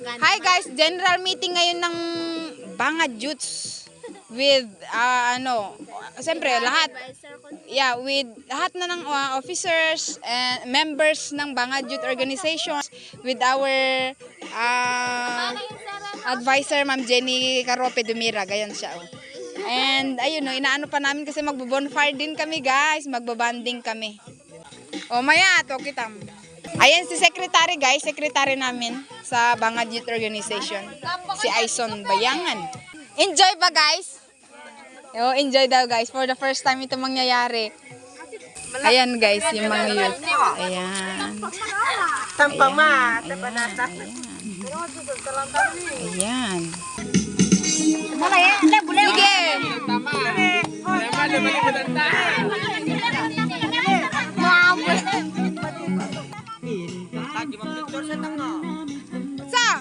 Hi guys, general meeting ngayon ng Bangad Youths with siyempre lahat. Yeah, with lahat na ng officers and members ng Bangad Youth Organization with our advisor Ma'am Jenny Carope Dumira, gayon siya. And ayun inaano pa namin kasi magbo-bonfire din kami guys, magbabanding kami. O maya, to kita. Ayan si secretary guys, secretary namin sa Bangad Youth Organization, si Aison Bayangan. Enjoy ba guys? O, enjoy daw guys, for the first time ito mangyayari. Ayan guys, yung mga youth. Ayan. Ayan. Ayan. Sige. Sa?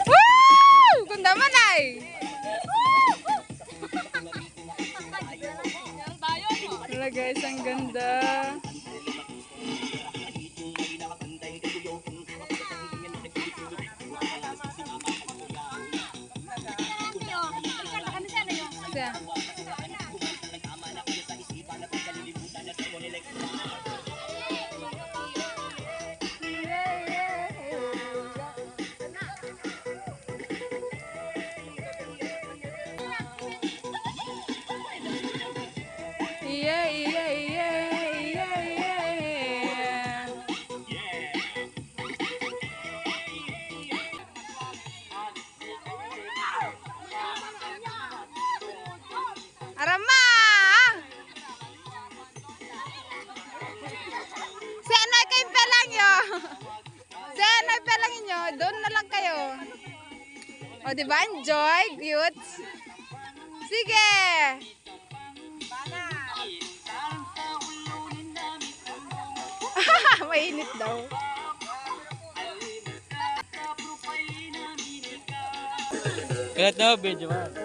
Woo! Kung naman ay. Wala guys, ang ganda. Yeah, yeah, yeah, yeah, yeah. Arama! Si Anoy kayo pelang nyo. Si Anoy pelang nyo. Doon na lang kayo. O diba? Enjoy, youths. Sige! Mainit daw. Kaya ito, video mo.